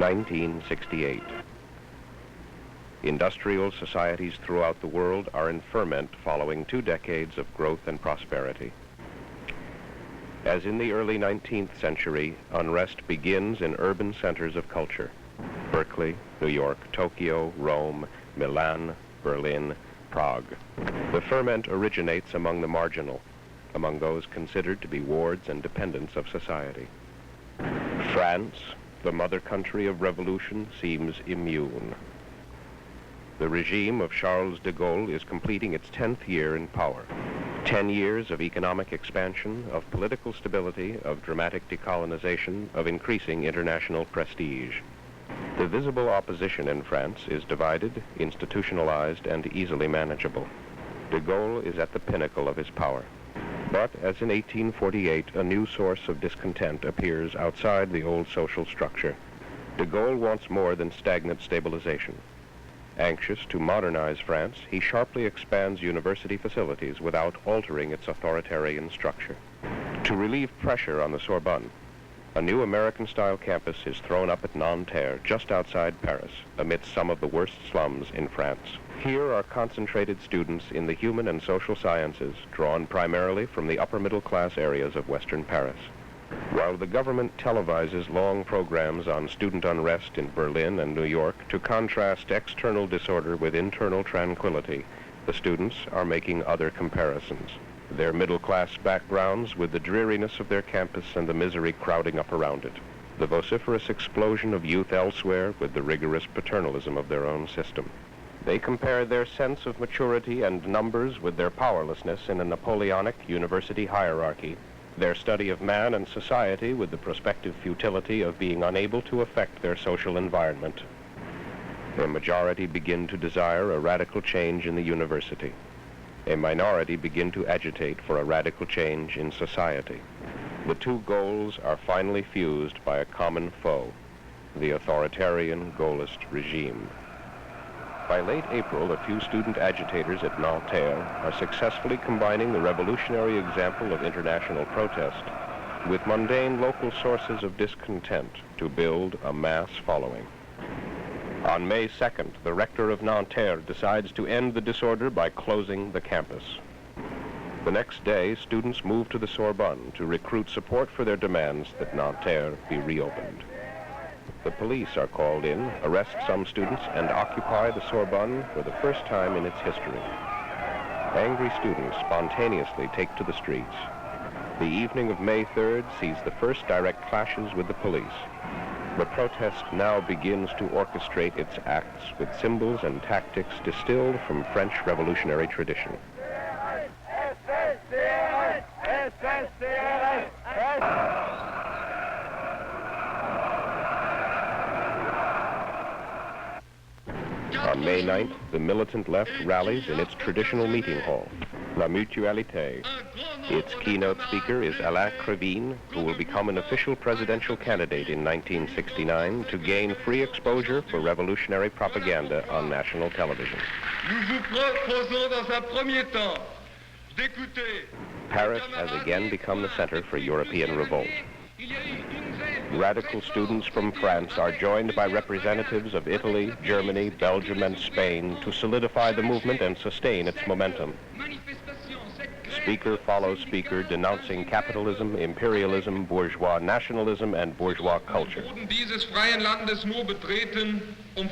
1968. Industrial societies throughout the world are in ferment following 2 decades of growth and prosperity. As in the early 19th century, unrest begins in urban centers of culture: Berkeley, New York, Tokyo, Rome, Milan, Berlin, Prague. The ferment originates among the marginal, among those considered to be wards and dependents of society. France, the mother country of revolution, seems immune. The regime of Charles de Gaulle is completing its 10th year in power. 10 years of economic expansion, of political stability, of dramatic decolonization, of increasing international prestige. The visible opposition in France is divided, institutionalized, and easily manageable. De Gaulle is at the pinnacle of his power. But, as in 1848, a new source of discontent appears outside the old social structure. De Gaulle wants more than stagnant stabilization. Anxious to modernize France, he sharply expands university facilities without altering its authoritarian structure. To relieve pressure on the Sorbonne, a new American-style campus is thrown up at Nanterre, just outside Paris, amidst some of the worst slums in France. Here are concentrated students in the human and social sciences, drawn primarily from the upper-middle-class areas of Western Paris. While the government televises long programs on student unrest in Berlin and New York to contrast external disorder with internal tranquility, the students are making other comparisons. Their middle-class backgrounds with the dreariness of their campus and the misery crowding up around it. The vociferous explosion of youth elsewhere with the rigorous paternalism of their own system. They compare their sense of maturity and numbers with their powerlessness in a Napoleonic university hierarchy, their study of man and society with the prospective futility of being unable to affect their social environment. A majority begin to desire a radical change in the university. A minority begin to agitate for a radical change in society. The two goals are finally fused by a common foe, the authoritarian Gaullist regime. By late April, a few student agitators at Nanterre are successfully combining the revolutionary example of international protest with mundane local sources of discontent to build a mass following. On May 2nd, the rector of Nanterre decides to end the disorder by closing the campus. The next day, students move to the Sorbonne to recruit support for their demands that Nanterre be reopened. The police are called in, arrest some students, and occupy the Sorbonne for the first time in its history. Angry students spontaneously take to the streets. The evening of May 3rd sees the first direct clashes with the police. The protest now begins to orchestrate its acts with symbols and tactics distilled from French revolutionary tradition. On May 9th, the militant left rallies in its traditional meeting hall, La Mutualité. Its keynote speaker is Alain Crevin, who will become an official presidential candidate in 1969 to gain free exposure for revolutionary propaganda on national television. Paris has again become the center for European revolt. Radical students from France are joined by representatives of Italy, Germany, Belgium, and Spain to solidify the movement and sustain its momentum. Speaker follows speaker, denouncing capitalism, imperialism, bourgeois nationalism, and bourgeois culture. Dieses freien Landes nur betreten,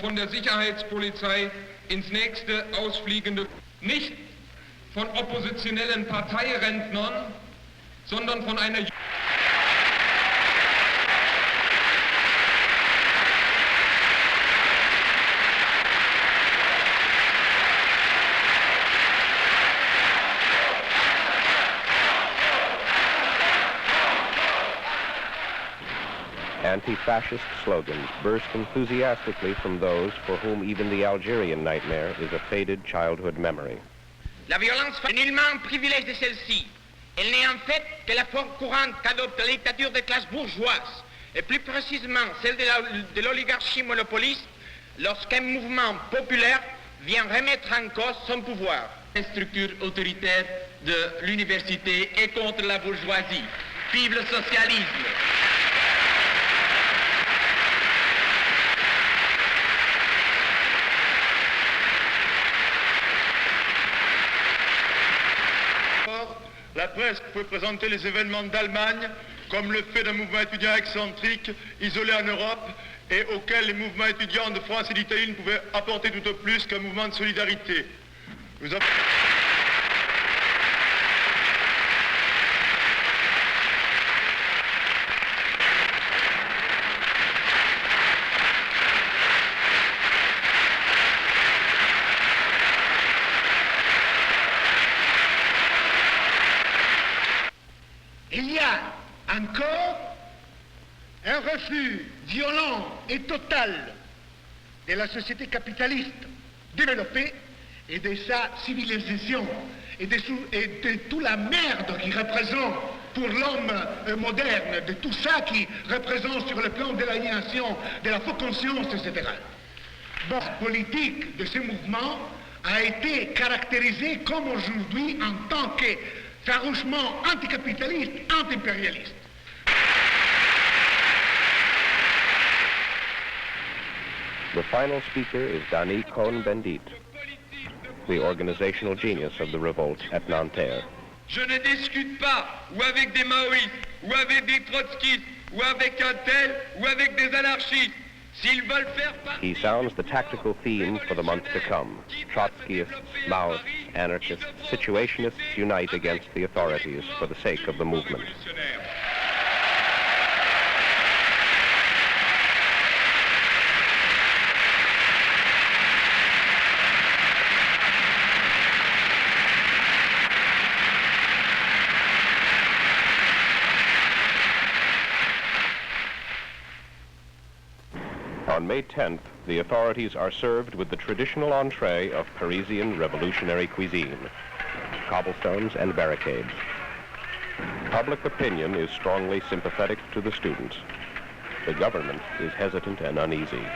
von der Sicherheitspolizei ins nächste ausfliegende, nicht von oppositionellen Parteirentnern, sondern von einer Anti-fascist slogans burst enthusiastically from those for whom even the Algerian nightmare is a faded childhood memory. La violence n'est nullement un privilège de celle-ci. Elle n'est en fait que la forme courante qu'adopte la dictature des classes bourgeoises, et plus précisément celle de l'oligarchie monopoliste, lorsqu'un mouvement populaire vient remettre en cause son pouvoir. La structure autoritaire de l'université est contre la bourgeoisie. Vive le socialisme! La presse pouvait présenter les événements d'Allemagne comme le fait d'un mouvement étudiant excentrique, isolé en Europe, et auquel les mouvements étudiants de France et d'Italie ne pouvaient apporter tout au plus qu'un mouvement de solidarité. Il y a encore un refus violent et total de la société capitaliste développée et de sa civilisation et de toute la merde qui représente pour l'homme moderne, de tout ça qui représente sur le plan de l'aliénation, de la fausse conscience, etc. La politique de ce mouvement a été caractérisée comme aujourd'hui en tant que farouchement anticapitaliste, anti-impérialiste. The final speaker is Dany Cohn-Bendit, the organizational genius of the revolt at Nanterre. Je ne discute pas ou avec des maoïstes, ou avec des trotskistes, ou avec un tel, ou avec des anarchistes. S'ils veulent faire partie... He sounds the tactical theme for the months to come. Trotskyists, Maoists, anarchists, situationists unite against the authorities for the sake of the movement. On May 10th, the authorities are served with the traditional entree of Parisian revolutionary cuisine, cobblestones and barricades. Public opinion is strongly sympathetic to the students. The government is hesitant and uneasy.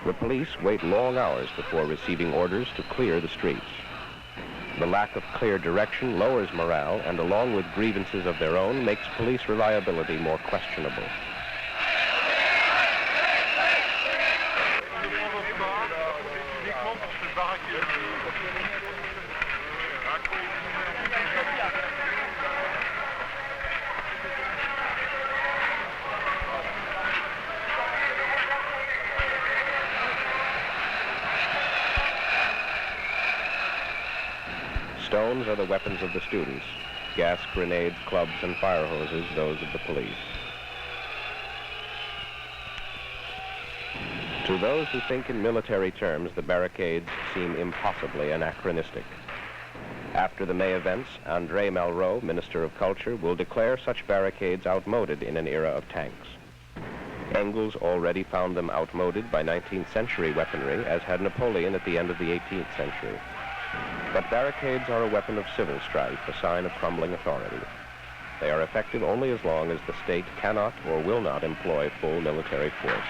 The police wait long hours before receiving orders to clear the streets. The lack of clear direction lowers morale and, along with grievances of their own, makes police reliability more questionable. Stones are the weapons of the students. Gas grenades, clubs, and fire hoses, those of the police. To those who think in military terms, the barricades seem impossibly anachronistic. After the May events, André Malraux, Minister of Culture, will declare such barricades outmoded in an era of tanks. Engels already found them outmoded by 19th century weaponry, as had Napoleon at the end of the 18th century. But barricades are a weapon of civil strife, a sign of crumbling authority. They are effective only as long as the state cannot or will not employ full military force.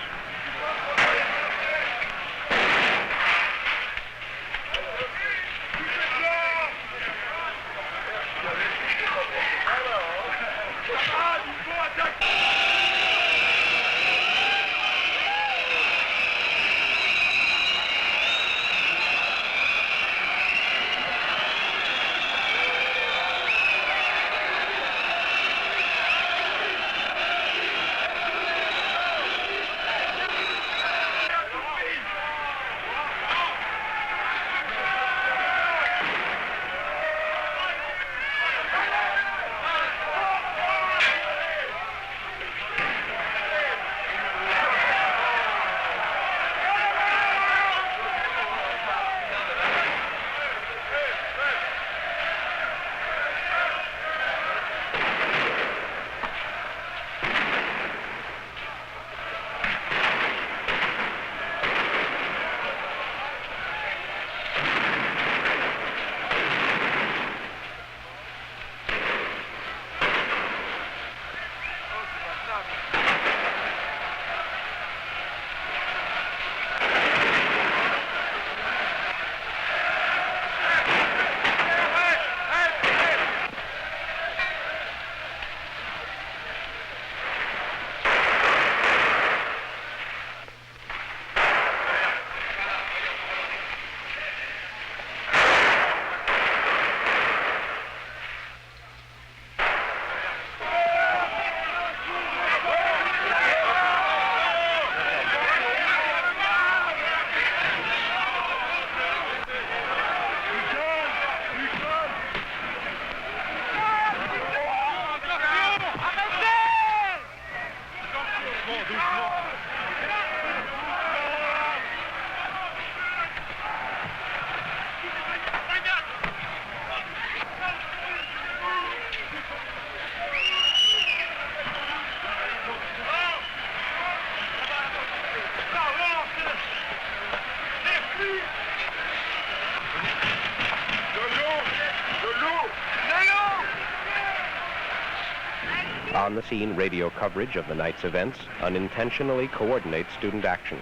On the scene radio coverage of the night's events unintentionally coordinates student action.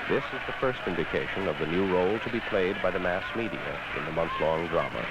This is the first indication of the new role to be played by the mass media in the month-long drama.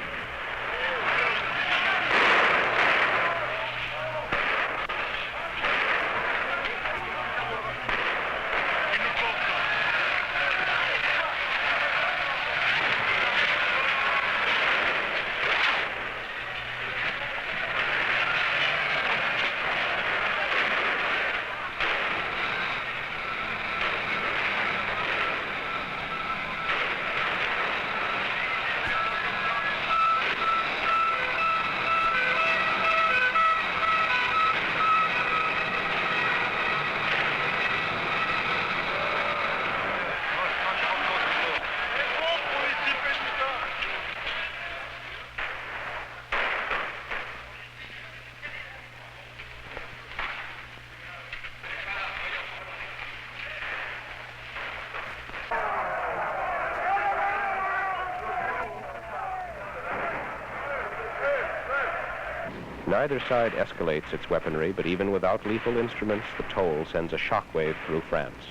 Neither side escalates its weaponry, but even without lethal instruments, the toll sends a shockwave through France.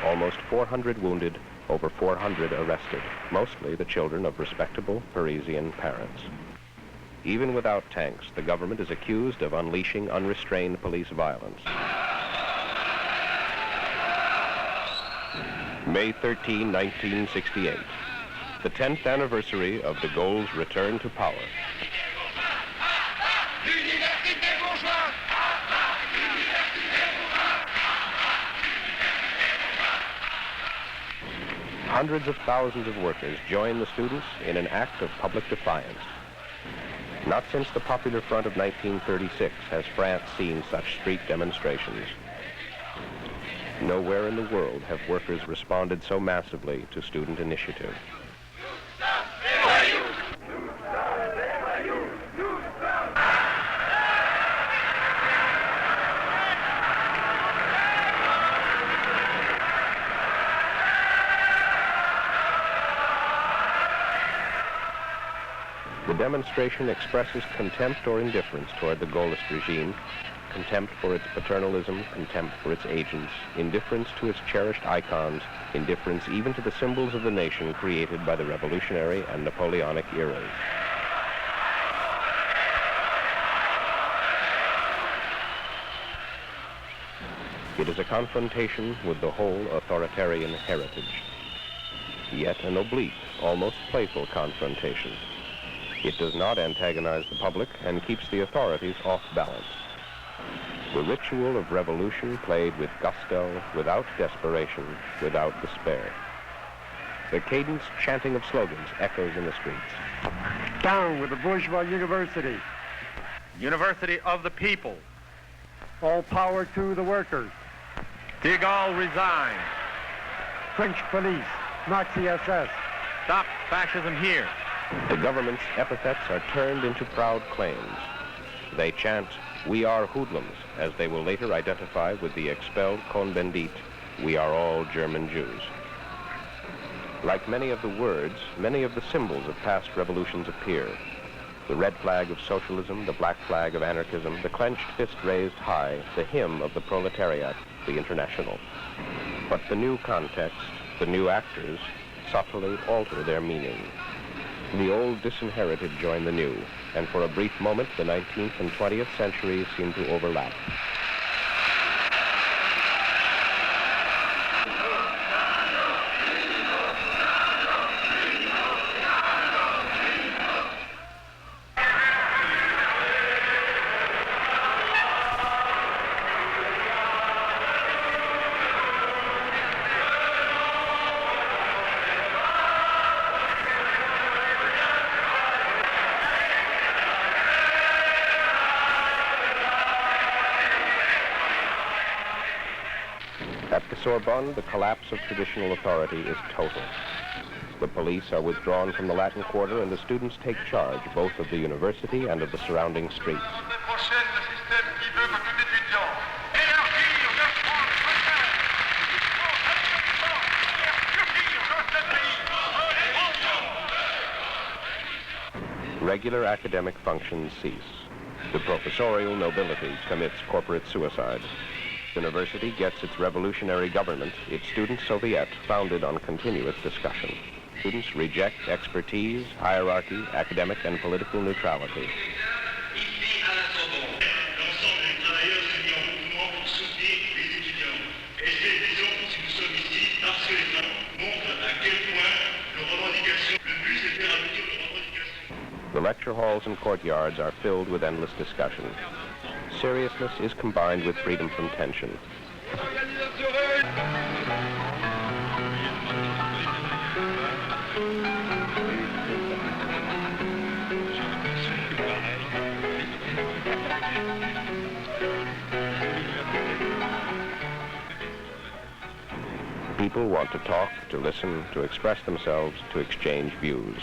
Almost 400 wounded, over 400 arrested, mostly the children of respectable Parisian parents. Even without tanks, the government is accused of unleashing unrestrained police violence. May 13, 1968, the 10th anniversary of de Gaulle's return to power. Hundreds of thousands of workers join the students in an act of public defiance. Not since the Popular Front of 1936 has France seen such street demonstrations. Nowhere in the world have workers responded so massively to student initiative. The demonstration expresses contempt or indifference toward the Gaullist regime, contempt for its paternalism, contempt for its agents, indifference to its cherished icons, indifference even to the symbols of the nation created by the Revolutionary and Napoleonic eras. It is a confrontation with the whole authoritarian heritage, yet an oblique, almost playful confrontation. It does not antagonize the public and keeps the authorities off balance. The ritual of revolution played with gusto, without desperation, without despair. The cadenced chanting of slogans echoes in the streets. Down with the bourgeois university. University of the people. All power to the workers. De Gaulle resign. French police, Nazi SS. Stop fascism here. The government's epithets are turned into proud claims. They chant, "We are hoodlums," as they will later identify with the expelled Cohn-Bendit, "We are all German Jews." Like many of the words, many of the symbols of past revolutions appear. The red flag of socialism, the black flag of anarchism, the clenched fist raised high, the hymn of the proletariat, the International. But the new context, the new actors, subtly alter their meaning. The old disinherited join the new, and for a brief moment, the 19th and 20th centuries seem to overlap. At the Sorbonne, the collapse of traditional authority is total. The police are withdrawn from the Latin Quarter, and the students take charge both of the university and of the surrounding streets. Regular academic functions cease. The professorial nobility commits corporate suicide. University gets its revolutionary government, its student soviet, founded on continuous discussion. Students reject expertise, hierarchy, academic and political neutrality. The lecture halls and courtyards are filled with endless discussion. Seriousness is combined with freedom from tension. People want to talk, to listen, to express themselves, to exchange views.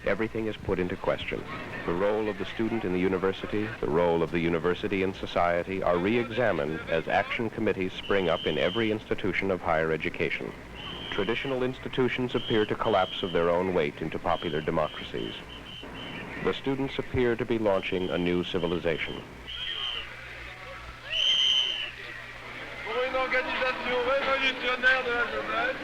Everything is put into question. The role of the student in the university, the role of the university in society are re-examined as action committees spring up in every institution of higher education. Traditional institutions appear to collapse of their own weight into popular democracies. The students appear to be launching a new civilization. Pour une organisation révolutionnaire de la jeunesse,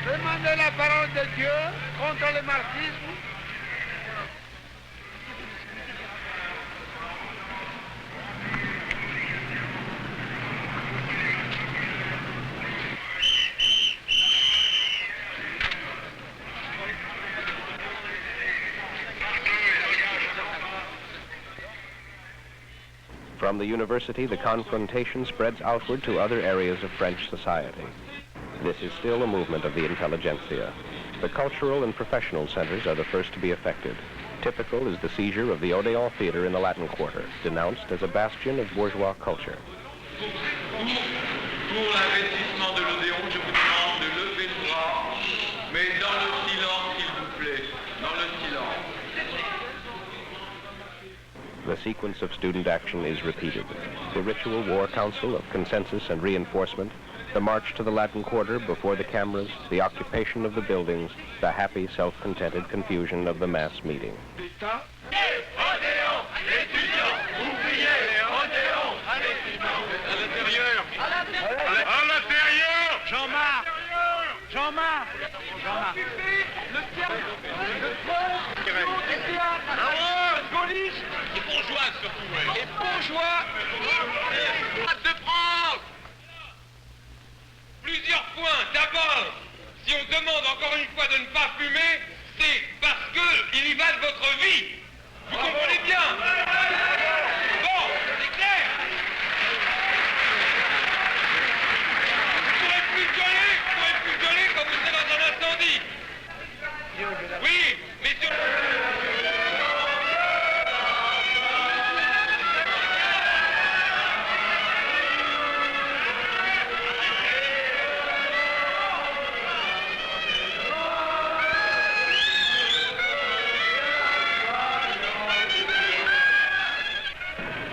demandez la parole de Dieu contre le marxisme. From the university, the confrontation spreads outward to other areas of French society. This is still a movement of the intelligentsia. The cultural and professional centers are the first to be affected. Typical is the seizure of the Odeon Theater in the Latin Quarter, denounced as a bastion of bourgeois culture. Pour l'investissement de l'Odéon, je vous demande de lever le bras, mais dans le silence, s'il vous plaît, dans le silence. The sequence of student action is repeated. The ritual war council of consensus and reinforcement, the march to the Latin Quarter before the cameras, the occupation of the buildings, the happy, self-contented confusion of the mass meeting. Jean-Marc police et bourgeois surtout. Et bourgeois de France. Plusieurs points. D'abord, si on demande encore une fois de ne pas fumer, c'est parce qu'il y va de votre vie. Vous comprenez bien? Bon, c'est clair. Vous pourrez plus gueuler quand vous serez dans un incendie. Oui, mais sur...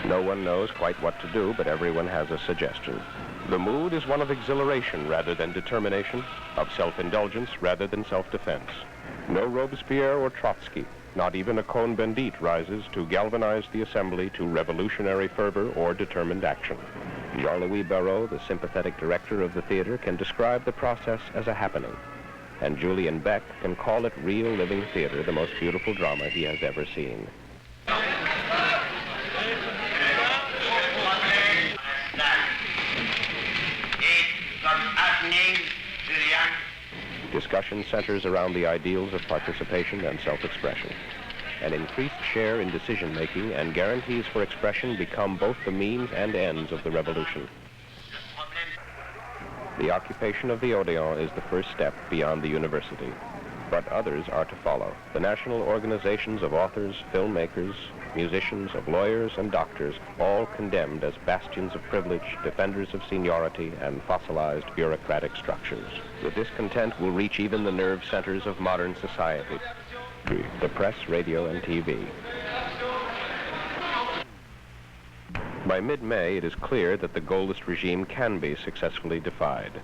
No one knows quite what to do, but everyone has a suggestion. The mood is one of exhilaration rather than determination, of self-indulgence rather than self-defense. No Robespierre or Trotsky, not even a Cohn-Bendit rises to galvanize the assembly to revolutionary fervor or determined action. Jean-Louis Barrault, the sympathetic director of the theater, can describe the process as a happening. And Julian Beck can call it real living theater, the most beautiful drama he has ever seen. Discussion centers around the ideals of participation and self-expression. An increased share in decision-making and guarantees for expression become both the means and ends of the revolution. The occupation of the Odeon is the first step beyond the university, but others are to follow. The national organizations of authors, filmmakers, musicians, of lawyers and doctors, all condemned as bastions of privilege, defenders of seniority, and fossilized bureaucratic structures. The discontent will reach even the nerve centers of modern society, the press, radio, and TV. By mid-May, it is clear that the Gaullist regime can be successfully defied.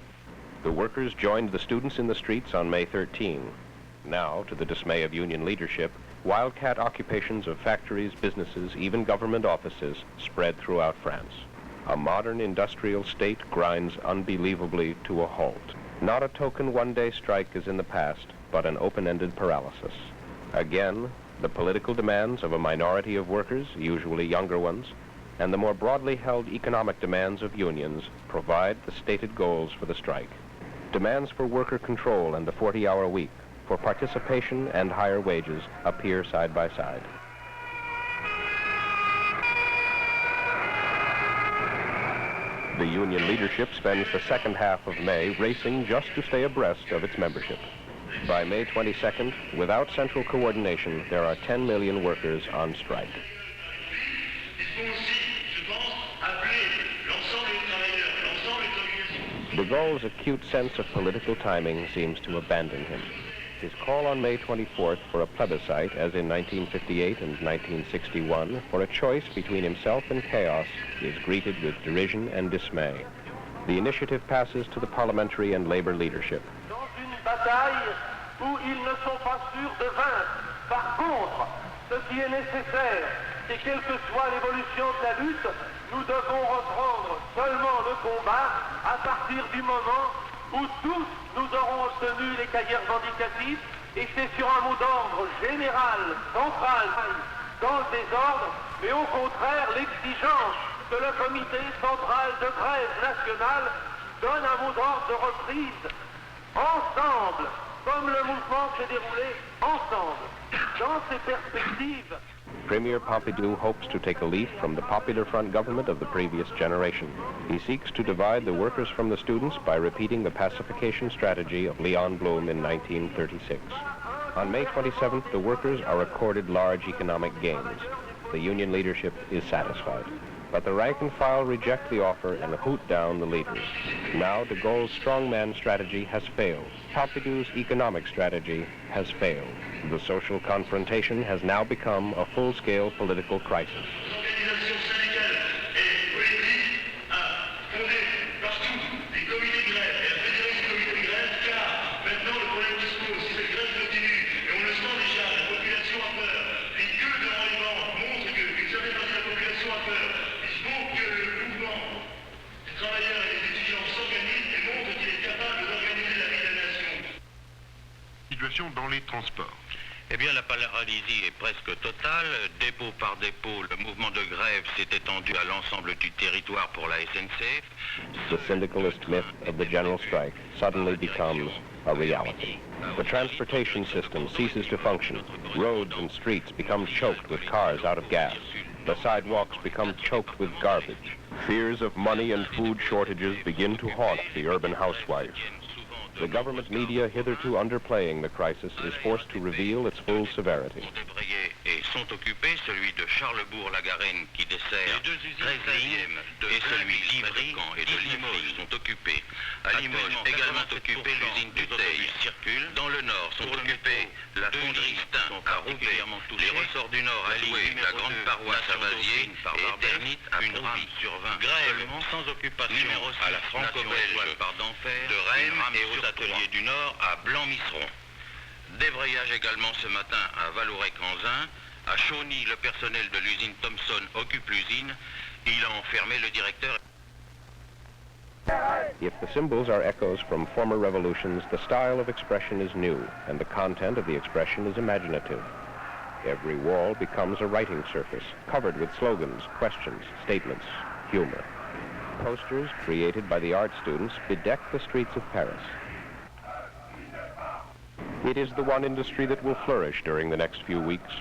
The workers joined the students in the streets on May 13. Now, to the dismay of union leadership, wildcat occupations of factories, businesses, even government offices spread throughout France. A modern industrial state grinds unbelievably to a halt. Not a token one-day strike as in the past, but an open-ended paralysis. Again, the political demands of a minority of workers, usually younger ones, and the more broadly held economic demands of unions provide the stated goals for the strike. Demands for worker control and the 40-hour week, for participation and higher wages appear side by side. The union leadership spends the second half of May racing just to stay abreast of its membership. By May 22nd, without central coordination, there are 10 million workers on strike. De Gaulle's acute sense of political timing seems to abandon him. His call on May 24th for a plebiscite, as in 1958 and 1961, for a choice between himself and chaos, is greeted with derision and dismay. The initiative passes to the parliamentary and labor leadership. Dans une bataille où ils ne sont pas sûrs de vaincre. Par contre, ce qui est nécessaire, c'est quelle que soit l'évolution de la lutte, nous devons reprendre seulement le combat à partir du moment où tous nous aurons obtenu les cahiers revendicatifs, et c'est sur un mot d'ordre général, central, dans le désordre, mais au contraire l'exigence que le comité central de grève nationale donne un mot d'ordre de reprise ensemble, comme le mouvement s'est déroulé ensemble. Dans ces perspectives, Premier Pompidou hopes to take a leaf from the Popular Front government of the previous generation. He seeks to divide the workers from the students by repeating the pacification strategy of Leon Blum in 1936. On May 27th, the workers are accorded large economic gains. The union leadership is satisfied. But the rank and file reject the offer and hoot down the leaders. Now de Gaulle's strongman strategy has failed. Pompidou's economic strategy has failed. The social confrontation has now become a full-scale political crisis. Dans les transports. Eh bien, la paralysie est presque totale. Dépôt par dépôt, le mouvement de grève s'est étendu à l'ensemble du territoire pour la SNCF. The syndicalist myth of the general strike suddenly becomes a reality. The transportation system ceases to function. Roads and streets become choked with cars out of gas. The sidewalks become choked with garbage. Fears of money and food shortages begin to haunt the urban housewife. The government media, hitherto underplaying the crisis, is forced to reveal its full severity. Et sont occupés, celui de Charlesbourg-la-Garenne qui dessert 13 lignes et celui d'Ivry et de Limoges sont occupés. À Limoges, également occupé l'usine du Teil. Dans le nord sont occupés la fonderie Stein à Roubaix. Les ressorts du nord alloués, la grande paroisse à Vasier et Ternit à Provy. Grève sans occupation à la franco-belge de Rennes et aux ateliers du nord à Blanc-Misseron. Débrayage également ce matin à Valourec-en-Zin. À Chauny, le personnel de l'usine Thomson occupe l'usine. Il a enfermé le directeur. If the symbols are echoes from former revolutions, the style of expression is new, and the content of the expression is imaginative. Every wall becomes a writing surface, covered with slogans, questions, statements, humor. Posters created by the art students bedeck the streets of Paris. It is the one industry that will flourish during the next few weeks.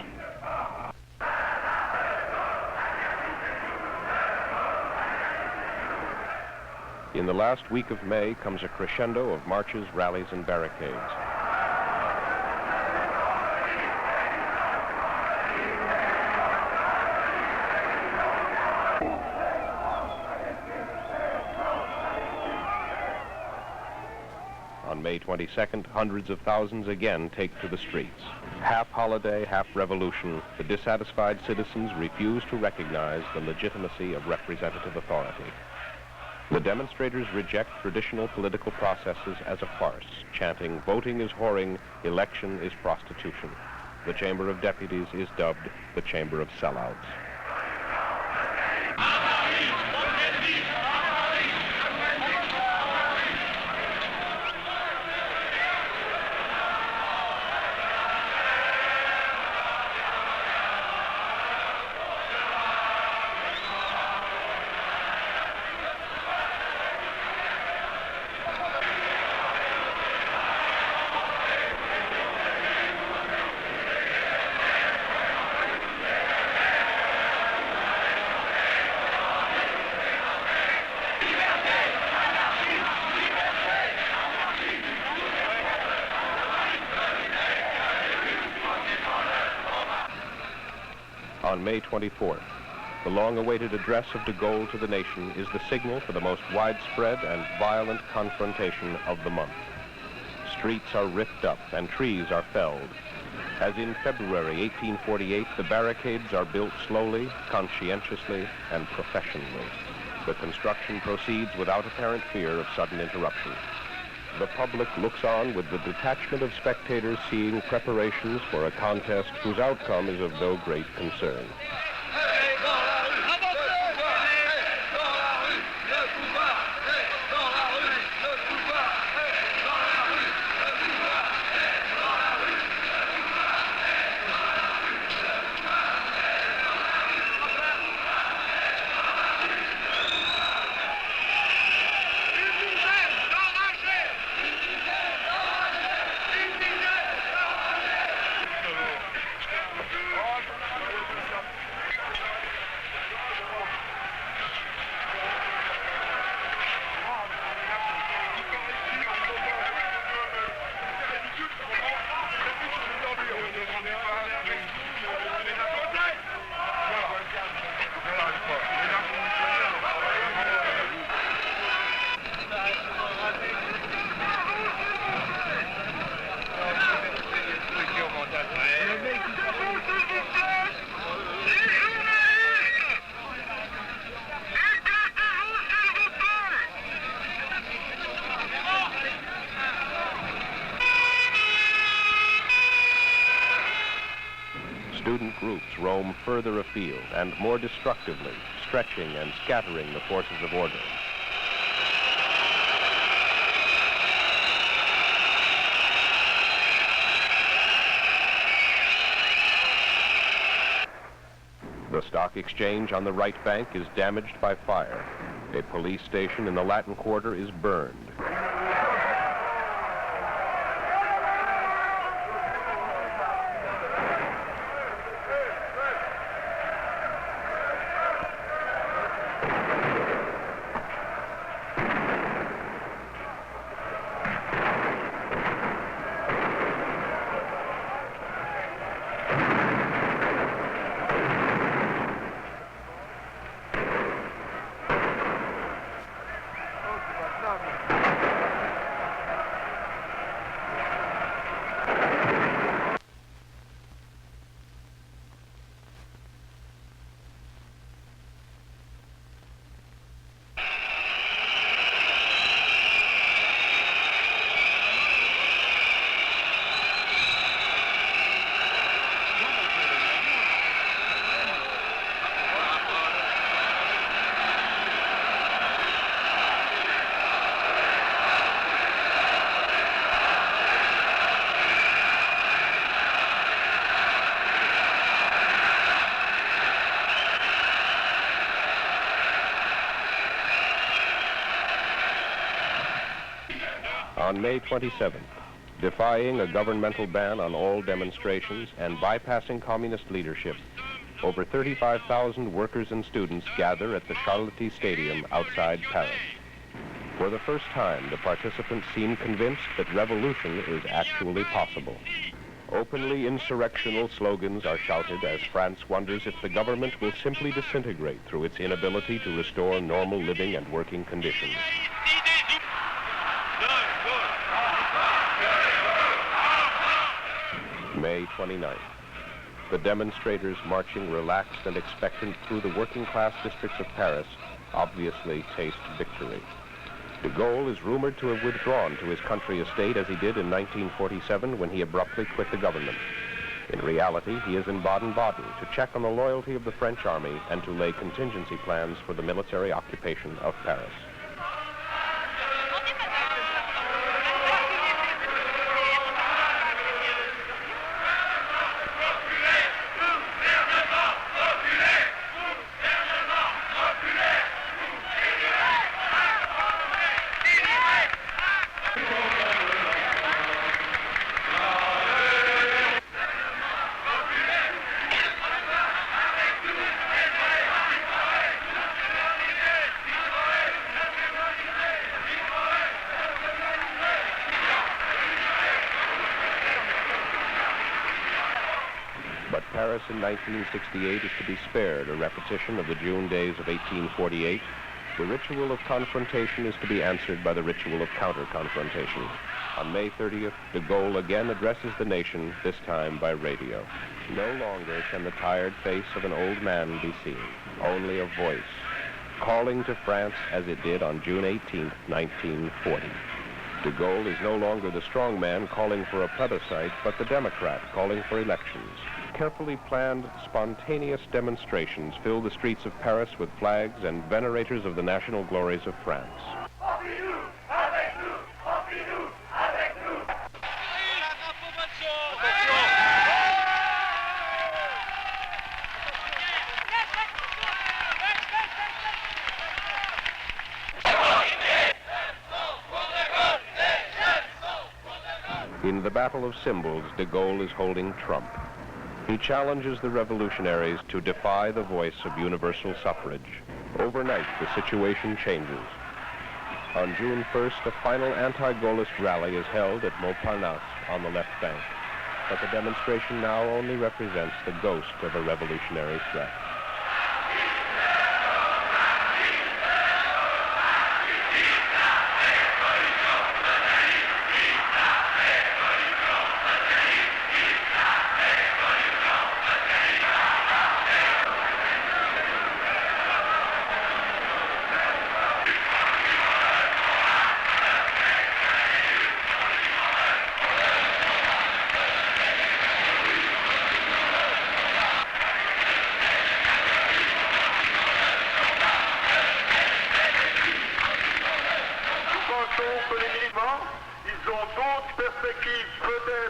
In the last week of May comes a crescendo of marches, rallies, and barricades. On May 22nd, hundreds of thousands again take to the streets. Half holiday, half revolution, the dissatisfied citizens refuse to recognize the legitimacy of representative authority. The demonstrators reject traditional political processes as a farce, chanting, "Voting is whoring, election is prostitution." The Chamber of Deputies is dubbed the Chamber of Sellouts. On May 24th, the long-awaited address of de Gaulle to the nation is the signal for the most widespread and violent confrontation of the month. Streets are ripped up and trees are felled. As in February 1848, the barricades are built slowly, conscientiously, and professionally. The construction proceeds without apparent fear of sudden interruption. The public looks on with the detachment of spectators seeing preparations for a contest whose outcome is of no great concern. student groups roam further afield and more destructively, stretching and scattering the forces of order. The stock exchange on the right bank is damaged by fire. A police station in the Latin Quarter is burned. On May 27th, defying a governmental ban on all demonstrations and bypassing communist leadership, over 35,000 workers and students gather at the Charléty Stadium outside Paris. For the first time, the participants seem convinced that revolution is actually possible. Openly insurrectional slogans are shouted as France wonders if the government will simply disintegrate through its inability to restore normal living and working conditions. May 29th. The demonstrators marching relaxed and expectant through the working-class districts of Paris obviously taste victory. De Gaulle is rumored to have withdrawn to his country estate as he did in 1947 when he abruptly quit the government. In reality, he is in Baden-Baden to check on the loyalty of the French army and to lay contingency plans for the military occupation of Paris. But Paris in 1968 is to be spared a repetition of the June days of 1848. The ritual of confrontation is to be answered by the ritual of counter-confrontation. On May 30th, de Gaulle again addresses the nation, this time by radio. No longer can the tired face of an old man be seen, only a voice, calling to France as it did on June 18th, 1940. De Gaulle is no longer the strong man calling for a plebiscite, but the Democrat calling for elections. Carefully planned, spontaneous demonstrations fill the streets of Paris with flags and venerators of the national glories of France. In the battle of symbols, de Gaulle is holding trump. He challenges the revolutionaries to defy the voice of universal suffrage. Overnight, the situation changes. On June 1st, a final anti-Gaullist rally is held at Montparnasse on the left bank. But the demonstration now only represents the ghost of a revolutionary threat.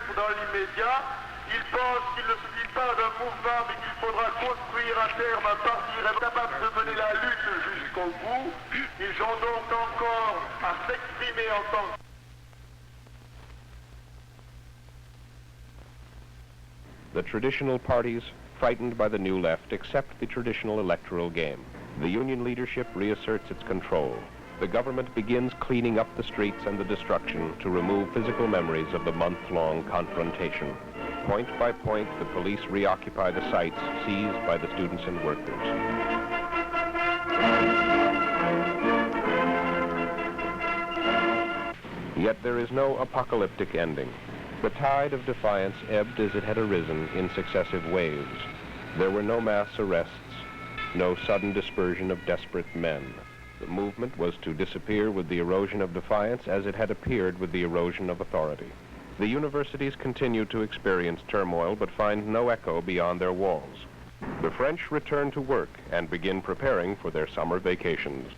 peut-être dans l'immédiat. Ils pensent qu'il ne suffit pas d'un mouvement, mais qu'il faudra construire à terme un parti capable de mener la lutte jusqu'au bout. Ils ont donc encore à s'exprimer en tant que... The traditional parties, frightened by the new left, accept the traditional electoral game. The union leadership reasserts its control. The government begins cleaning up the streets and the destruction to remove physical memories of the month-long confrontation. Point by point, the police reoccupy the sites seized by the students and workers. Yet there is no apocalyptic ending. The tide of defiance ebbed as it had arisen in successive waves. There were no mass arrests, no sudden dispersion of desperate men. The movement was to disappear with the erosion of defiance as it had appeared with the erosion of authority. The universities continue to experience turmoil but find no echo beyond their walls. The French return to work and begin preparing for their summer vacations.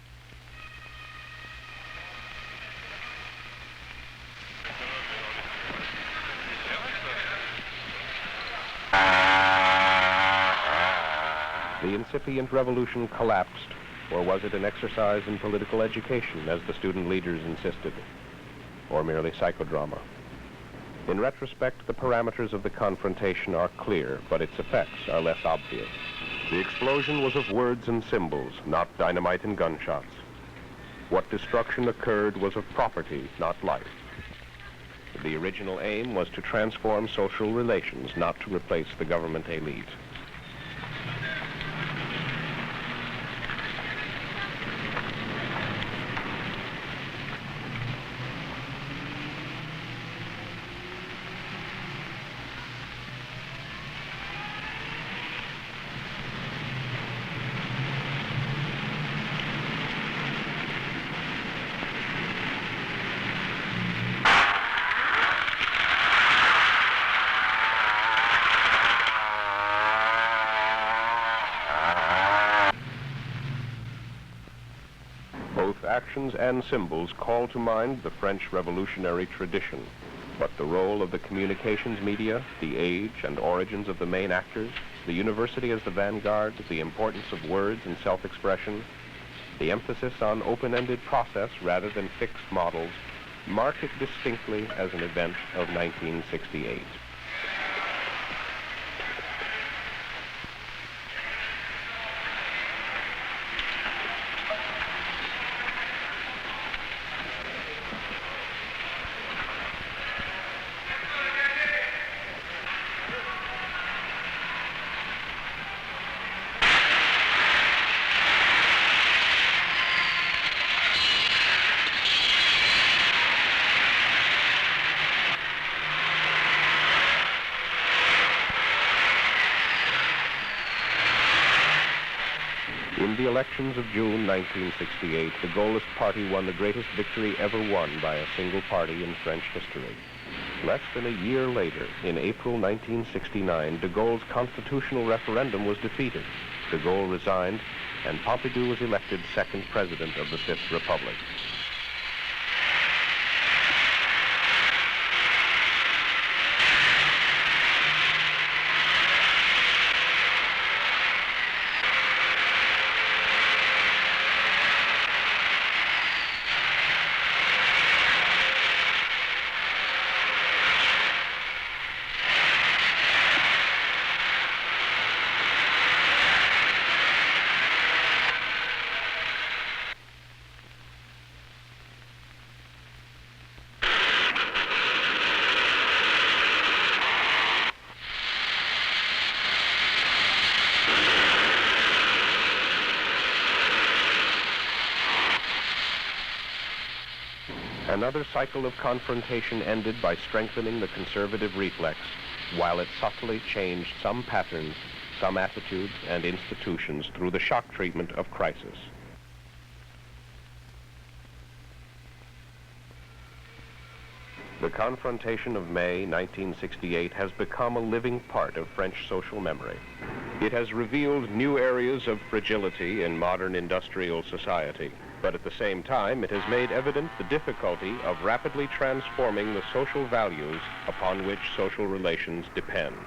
The incipient revolution collapsed, or was it an exercise in political education, as the student leaders insisted, or merely psychodrama? In retrospect, the parameters of the confrontation are clear, but its effects are less obvious. The explosion was of words and symbols, not dynamite and gunshots. What destruction occurred was of property, not life. The original aim was to transform social relations, not to replace the government elite. Actions and symbols call to mind the French revolutionary tradition, but the role of the communications media, the age and origins of the main actors, the university as the vanguard, the importance of words and self-expression, the emphasis on open-ended process rather than fixed models, mark it distinctly as an event of 1968. In the elections of June 1968, the Gaullist party won the greatest victory ever won by a single party in French history. Less than a year later, in April 1969, de Gaulle's constitutional referendum was defeated. De Gaulle resigned, and Pompidou was elected second president of the Fifth Republic. Another cycle of confrontation ended by strengthening the conservative reflex, while it subtly changed some patterns, some attitudes and institutions through the shock treatment of crisis. The confrontation of May 1968 has become a living part of French social memory. It has revealed new areas of fragility in modern industrial society, But at the same time, it has made evident the difficulty of rapidly transforming the social values upon which social relations depend.